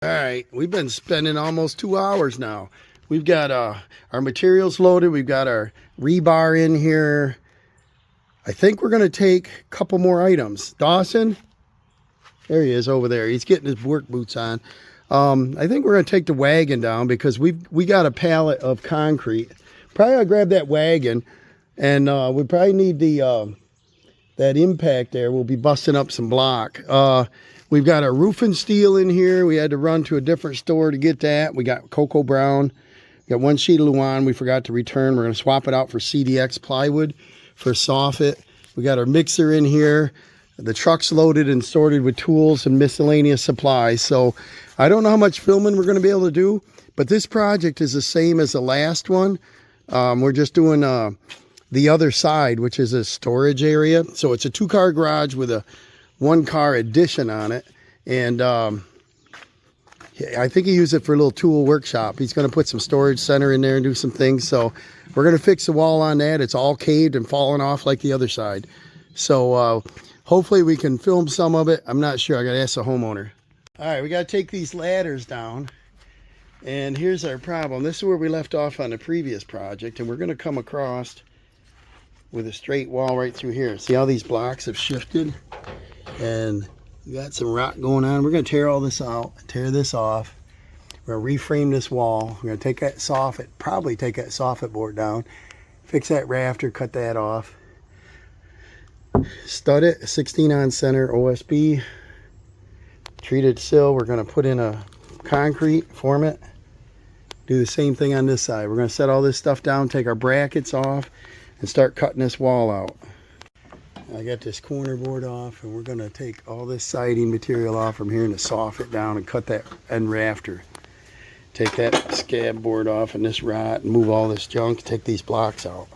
All right, we've been spending almost 2 hours now. We've got our materials loaded. We've got our rebar in here. I think we're going to take a couple more items. Dawson, there he is over there. He's getting his work boots on. I think we're going to take the wagon down because we got a pallet of concrete. Probably I'll grab that wagon, and we probably need the that impact there. We'll be busting up some block. We've got our roofing steel in here. We had to run to a different store to get that. We got Cocoa Brown. We got one sheet of Luan we forgot to return. We're going to swap it out for CDX plywood for soffit. We got our mixer in here. The truck's loaded and sorted with tools and miscellaneous supplies. So I don't know how much filming we're going to be able to do, but this project is the same as the last one. We're just doing the other side, which is a storage area. So it's a 2-car garage with a 1-car addition on it, and I think he used it for a little tool workshop. He's going to put some storage center in there and do some things. So we're going to fix the wall on that. It's all caved and falling off like the other side. So hopefully we can film some of it. I'm not sure. I got to ask the homeowner. All right, we got to take these ladders down, and here's our problem. This is where we left off on the previous project, and we're going to come across with a straight wall right through here. See how these blocks have shifted? And we got some rock going on. We're going to tear all this out, tear this off. We're going to reframe this wall. We're going to take that soffit, probably take that soffit board down, fix that rafter, cut that off, stud it, 16 on center OSB, treated sill. We're going to put in a concrete, form it, do the same thing on this side. We're going to set all this stuff down, take our brackets off, and start cutting this wall out. I got this corner board off, and we're going to take all this siding material off from here and soft it down and cut that end rafter. Take that scab board off and this rot and move all this junk, take these blocks out.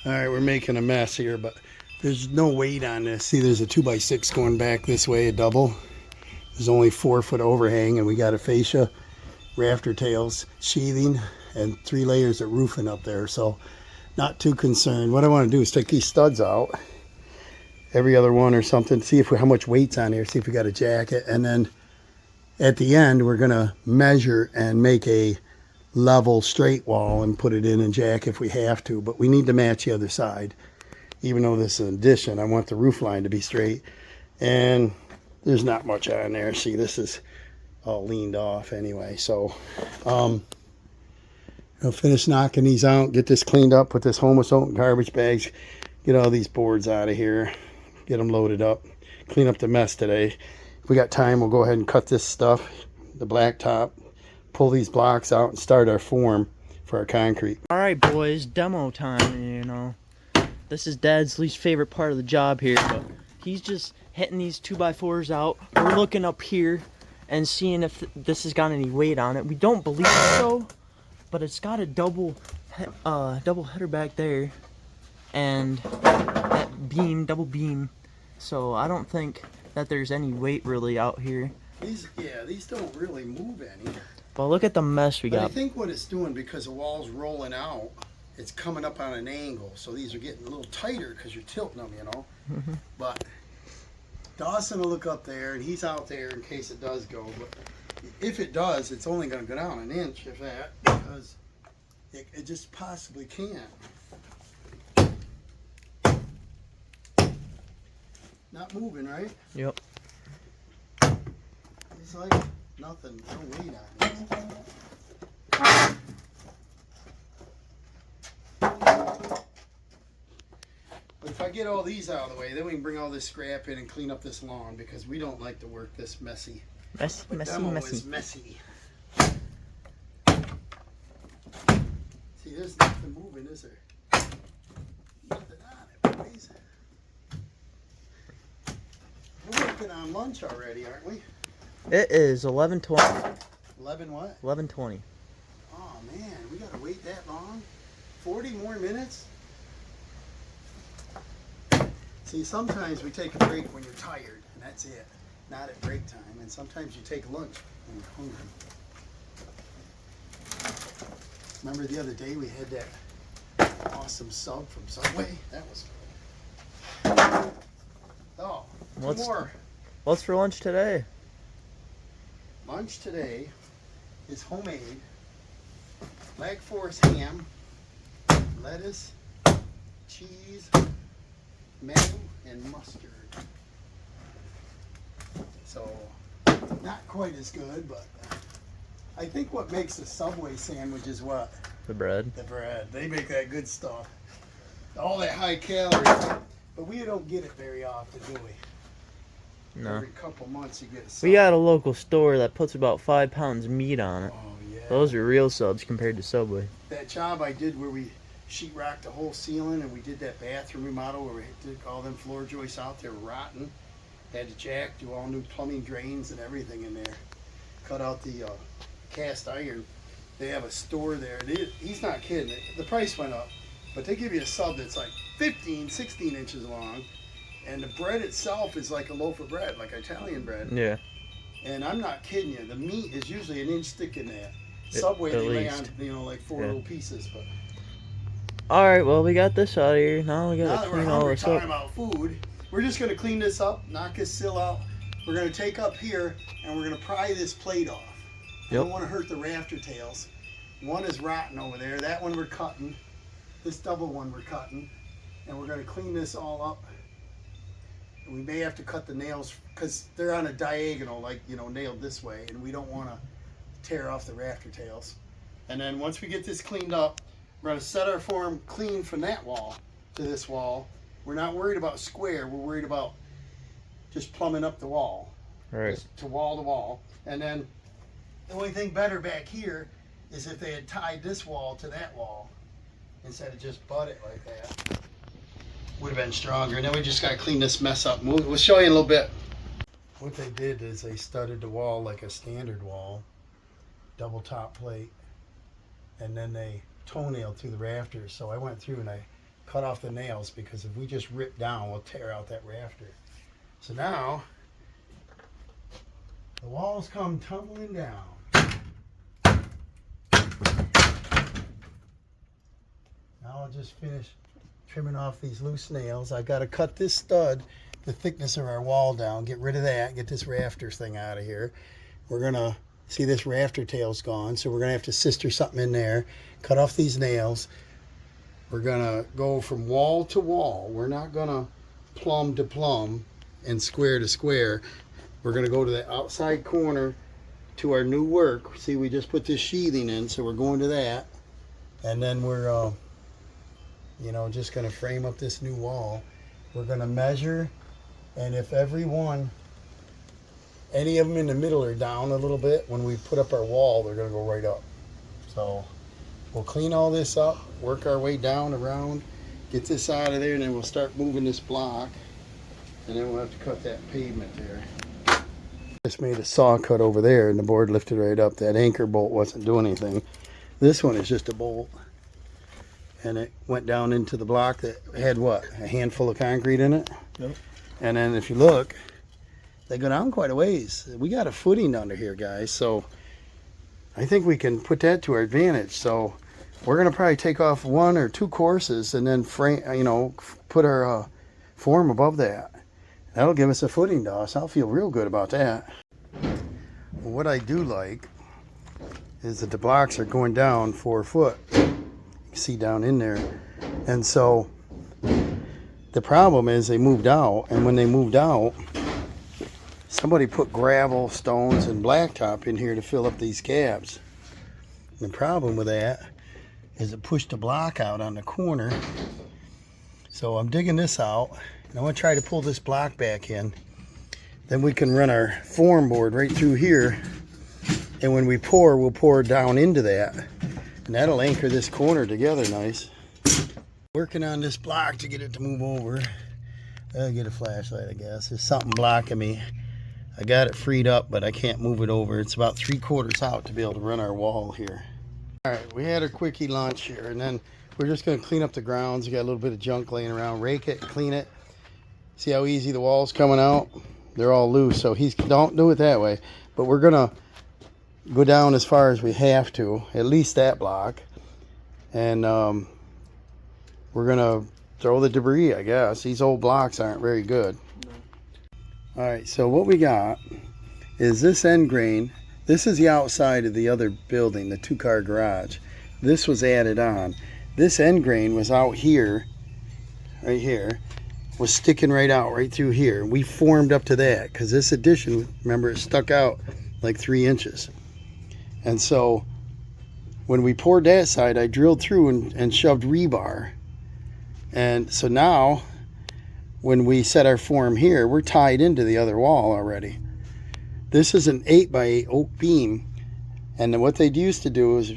Alright, we're making a mess here, but there's no weight on this. See, there's a 2x6 going back this way, a double. There's only 4-foot overhang, and we got a fascia, rafter tails, sheathing, and 3 layers of roofing up there. So not too concerned. What I want to do is take these studs out, every other one or something, see if how much weight's on here, see if we got a jacket, and then at the end we're going to measure and make a level straight wall and put it in and jack if we have to. But we need to match the other side. Even though this is an addition, I want the roof line to be straight, and there's not much on there. See, this is all leaned off anyway. So I'll finish knocking these out, get this cleaned up, put this homeless oat in garbage bags, get all these boards out of here, get them loaded up, clean up the mess today. If we got time, we'll go ahead and cut this stuff, the blacktop, pull these blocks out, and start our form for our concrete. All right, boys, demo time. You know, this is Dad's least favorite part of the job here, but he's just hitting these 2x4s out. We're looking up here and seeing if this has got any weight on it. We don't believe so, but it's got a double header back there, and that beam, double beam. So I don't think that there's any weight really out here. These don't really move any. But look at the mess we got. I think what it's doing, because the wall's rolling out, it's coming up on an angle. So these are getting a little tighter because you're tilting them, you know. But Dawson will look up there, and he's out there in case it does go. But if it does, it's only going to go down an inch, if that, because it just possibly can't. Not moving, right? Yep. It's like nothing, no weight on it. But if I get all these out of the way, then we can bring all this scrap in and clean up this lawn, because we don't like to work this messy. Messy. Is messy. See, there's nothing moving, is there? Nothing on it, boys. We're working on lunch already, aren't we? It is 11:20. 11 what? 11:20. Oh man, we gotta wait that long? 40 more minutes? See, sometimes we take a break when you're tired, and that's it. Not at break time. And sometimes you take lunch when you're hungry. Remember the other day we had that awesome sub from Subway? That was good. Oh, two more. What's for lunch today? lunch today is homemade Black Forest ham, lettuce, cheese, mayo, and mustard. So, not quite as good, but I think what makes the Subway sandwich is what? The bread. The bread. They make that good stuff. All that high calories. But we don't get it very often, do we? No. Every couple months you get a sub. We got a local store that puts about 5 pounds meat on it. Oh, yeah. Those are real subs compared to Subway. That job I did where we sheetrocked the whole ceiling and we did that bathroom remodel where we took all them floor joists out, they were rotten. Had to jack, do all new plumbing drains and everything in there. Cut out the cast iron. They have a store there. He's not kidding. The price went up, but they give you a sub that's like 15, 16 inches long, and the bread itself is like a loaf of bread, like Italian bread. Yeah. And I'm not kidding you. The meat is usually an inch thick in that. Subway, they lay on, like 4 little pieces. But all right, well, we got this out of here. Now we now gotta that we're clean all hungry, this talking up. about food, we're just gonna clean this up, knock this sill out. We're gonna take up here and we're gonna pry this plate off. I don't want to hurt the rafter tails. One is rotten over there. That one we're cutting. This double one we're cutting. And we're going to clean this all up. And we may have to cut the nails because they're on a diagonal, like, nailed this way. And we don't want to tear off the rafter tails. And then once we get this cleaned up, we're going to set our form clean from that wall to this wall. We're not worried about square. We're worried about just plumbing up the wall. Right. Just to wall to wall. And then the only thing better back here is if they had tied this wall to that wall instead of just butt it like that. Would have been stronger. And then we just got to clean this mess up. We'll show you in a little bit. What they did is they studded the wall like a standard wall, double top plate, and then they toenailed through the rafters. So I went through and I cut off the nails because if we just rip down, we'll tear out that rafter. So now the walls come tumbling down. Now I'll just finish trimming off these loose nails. I got to cut this stud, the thickness of our wall down, get rid of that, get this rafters thing out of here. We're going to see this rafter tail's gone, so we're going to have to sister something in there, cut off these nails. We're going to go from wall to wall. We're not going to plumb to plumb and square to square. We're going to go to the outside corner to our new work. See, we just put this sheathing in, so we're going to that. And then we're, just going to frame up this new wall. We're going to measure, and if any of them in the middle are down a little bit, when we put up our wall, they're going to go right up. So we'll clean all this up, work our way down around, get this out of there, and then we'll start moving this block. And then we'll have to cut that pavement there. Just made a saw cut over there and the board lifted right up. That anchor bolt wasn't doing anything. This one is just a bolt. And it went down into the block that had what? A handful of concrete in it? Yep. And then if you look, they go down quite a ways. We got a footing under here, guys. So I think we can put that to our advantage. So we're going to probably take off 1 or 2 courses and then frame, put our form above that. That'll give us a footing, Doss. I'll feel real good about that. Well, what I do like is that the blocks are going down 4 foot. You can see down in there. And so the problem is they moved out, and when they moved out, somebody put gravel, stones, and blacktop in here to fill up these cabs. And the problem with that is it pushed the block out on the corner. So I'm digging this out. And I want to try to pull this block back in. Then we can run our form board right through here. And when we pour, we'll pour down into that. And that'll anchor this corner together nice. Working on this block to get it to move over. I'll get a flashlight, I guess. There's something blocking me. I got it freed up, but I can't move it over. It's about 3/4 out to be able to run our wall here. All right, we had a quickie lunch here. And then we're just going to clean up the grounds. We got a little bit of junk laying around. Rake it, clean it. See how easy the wall's coming out? They're all loose, so don't do it that way. But we're gonna go down as far as we have to, at least that block. And we're gonna throw the debris, I guess. These old blocks aren't very good. No. All right, so what we got is this end grain This is the outside of the other building, the 2-car garage. This was added on. This end grain was out here, right here, was sticking right out right through here. We formed up to that because this addition, remember, it stuck out like 3 inches. And so when we poured that side, I drilled through and shoved rebar. And so now when we set our form here, we're tied into the other wall already. This is an 8x8 oak beam, and then what they used to do is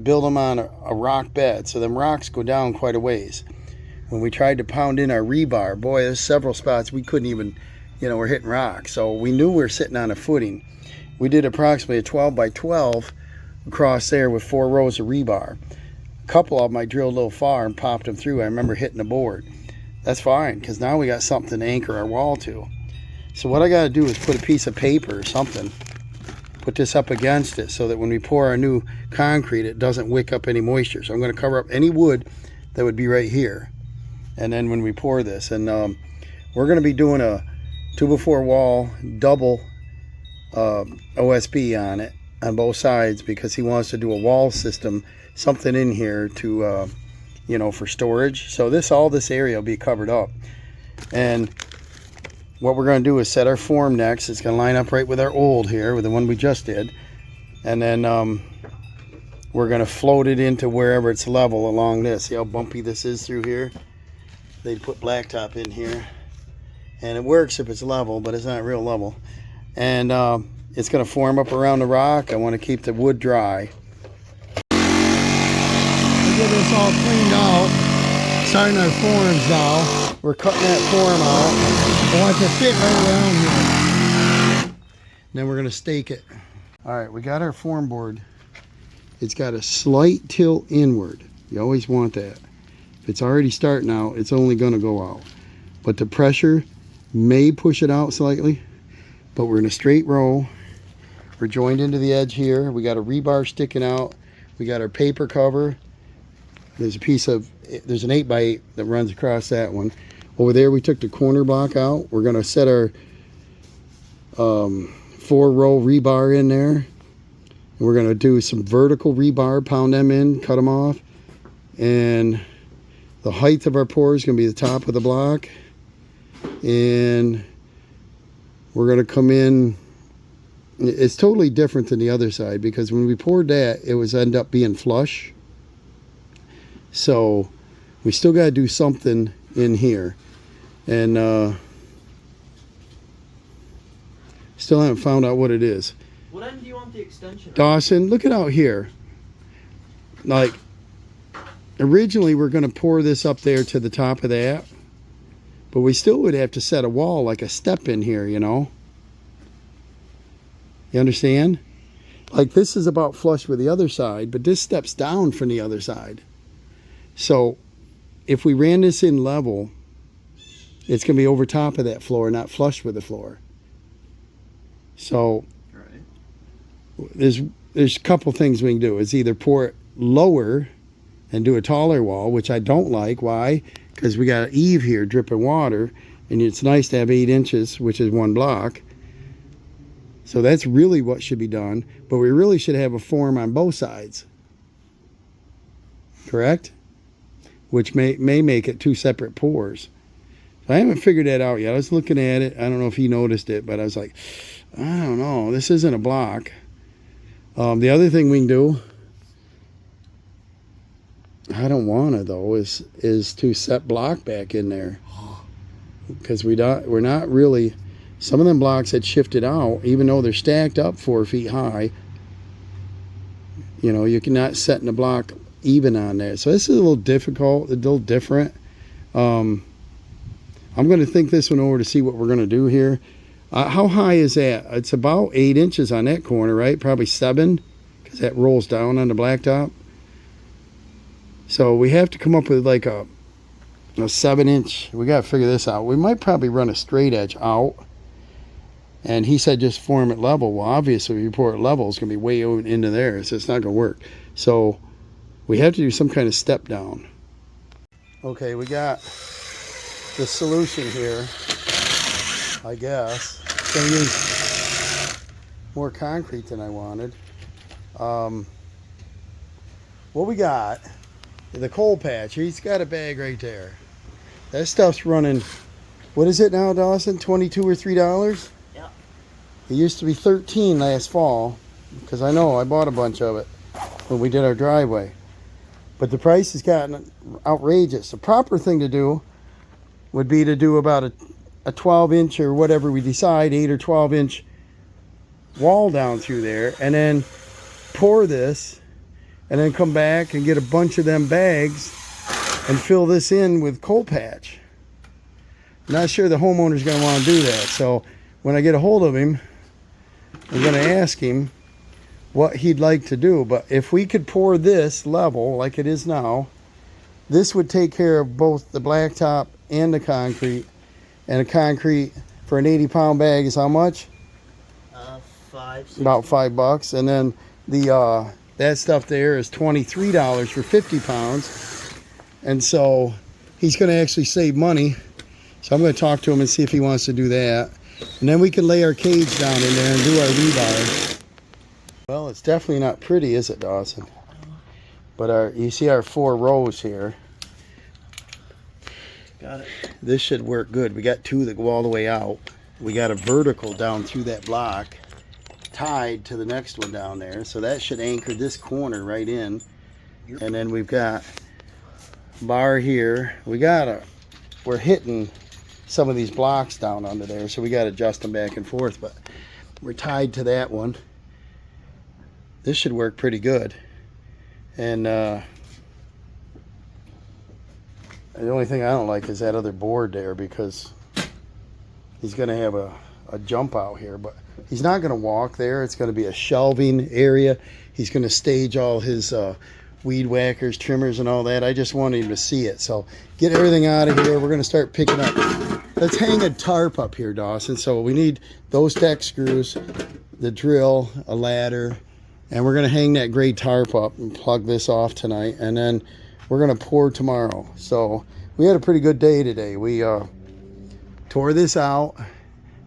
build them on a rock bed, so them rocks go down quite a ways. When we tried to pound in our rebar, boy, there's several spots we couldn't even, we're hitting rocks. So we knew we were sitting on a footing. We did approximately a 12x12 across there with 4 rows of rebar. A couple of them I drilled a little far and popped them through. I remember hitting the board. That's fine, because now we got something to anchor our wall to. So what I got to do is put a piece of paper or something, put this up against it so that when we pour our new concrete, it doesn't wick up any moisture. So I'm going to cover up any wood that would be right here. And then when we pour this, and we're going to be doing a 2x4 wall double OSB on it on both sides, because he wants to do a wall system, something in here to for storage. So all this area will be covered up. And what we're going to do is set our form next. It's going to line up right with our old here, with the one we just did. And then we're going to float it into wherever it's level along this. See how bumpy this is through here? They put blacktop in here. And it works if it's level, but it's not real level. And it's going to form up around the rock. I want to keep the wood dry. Get this all cleaned out, starting our forms now. We're cutting that form out. I want it to fit right around here. Then we're going to stake it. All right, we got our form board. It's got a slight tilt inward. You always want that. If it's already starting out, it's only going to go out. But the pressure may push it out slightly. But we're in a straight row. We're joined into the edge here. We got a rebar sticking out. We got our paper cover. There's an 8x8 that runs across that one. Over there we took the corner block out. We're going to set our 4-row rebar in there. And we're going to do some vertical rebar, pound them in, cut them off. And the height of our pour is going to be the top of the block. And we're going to come in. It's totally different than the other side, because when we poured that, it was end up being flush. So we still got to do something in here. And still haven't found out what it is. What end do you want the extension? Dawson, look it out here. Like, originally we're going to pour this up there to the top of that. But we still would have to set a wall, like a step in here, You understand? Like, this is about flush with the other side, but this steps down from the other side. So if we ran this in level, it's going to be over top of that floor, not flush with the floor. So there's a couple things we can do. It's either pour it lower and do a taller wall, which I don't like. Why? Because we got an eave here dripping water, and it's nice to have 8 inches, which is 1 block. So that's really what should be done. But we really should have a form on both sides. Correct? Which may make it 2 separate pours. So I haven't figured that out yet. I was looking at it. I don't know if he noticed it, but I was like, I don't know. This isn't a block. The other thing we can do, I don't want to though, is to set block back in there, because we're not really. Some of them blocks had shifted out, even though they're stacked up 4 feet high. You cannot set in the block even on there. So this is a little difficult, a little different. I'm going to think this one over to see what we're going to do here. How high is that? It's about 8 inches on that corner, right? Probably 7, because that rolls down on the blacktop. So we have to come up with like a 7-inch. We got to figure this out. We might probably run a straight edge out. And he said just form it level. Well, obviously, if you pour it level, it's going to be way into there. So it's not going to work. So we have to do some kind of step down. Okay, we got the solution here, I guess. Going to use more concrete than I wanted. What we got, the coal patch, he's got a bag right there. That stuff's running, what is it now, Dawson? $22 or $3? Yeah. It used to be $13 last fall, because I know I bought a bunch of it when we did our driveway. But the price has gotten outrageous. The proper thing to do would be to do about a 12-inch or whatever we decide, 8 or 12-inch wall down through there, and then pour this, and then come back and get a bunch of them bags and fill this in with coal patch. I'm not sure the homeowner's going to want to do that. So when I get a hold of him, I'm going to ask him what he'd like to do. But if we could pour this level like it is now, this would take care of both the blacktop and the concrete. And the concrete for an 80-pound bag is how much? About $5. And then the that stuff there is $23 for 50 pounds. And so he's going to actually save money. So I'm going to talk to him and see if he wants to do that. And then we can lay our cage down in there and do our rebar. Well, it's definitely not pretty, is it, Dawson? But you see our 4 rows here. Got it. This should work good. We got 2 that go all the way out. We got a vertical down through that block tied to the next one down there. So that should anchor this corner right in. Yep. And then we've got bar here. We're hitting some of these blocks down under there, so we got to adjust them back and forth, but we're tied to that one. This should work pretty good. And the only thing I don't like is that other board there, because he's going to have a jump out here, but he's not going to walk there. It's going to be a shelving area. He's going to stage all his weed whackers, trimmers, and all that. I just want him to see it. So get everything out of here. We're going to start picking up. Let's hang a tarp up here, Dawson. So we need those deck screws, the drill, a ladder, and we're going to hang that gray tarp up and plug this off tonight. And then we're going to pour tomorrow. So we had a pretty good day today. We tore this out.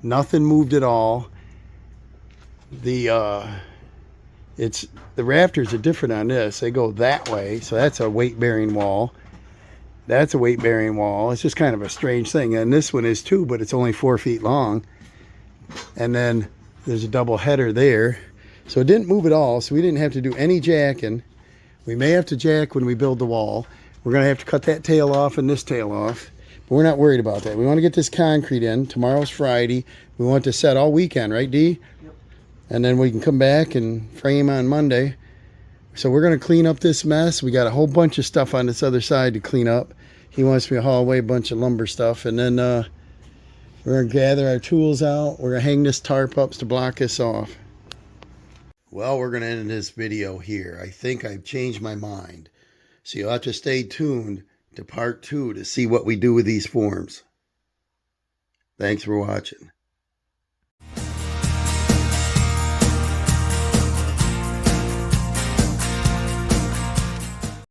Nothing moved at all. The rafters are different on this. They go that way, so that's a weight-bearing wall. That's a weight-bearing wall. It's just kind of a strange thing. And this one is too, but it's only 4 feet long. And then there's a double header there. So it didn't move at all, so we didn't have to do any jacking. We may have to jack when we build the wall. We're going to have to cut that tail off and this tail off. But we're not worried about that. We want to get this concrete in. Tomorrow's Friday. We want to set all weekend, right, D? Yep. And then we can come back and frame on Monday. So we're going to clean up this mess. We got a whole bunch of stuff on this other side to clean up. He wants me to haul away a bunch of lumber stuff. And then we're going to gather our tools out. We're going to hang this tarp up to block this off. Well, we're going to end this video here. I think I've changed my mind. So you'll have to stay tuned to part 2 to see what we do with these forms. Thanks for watching.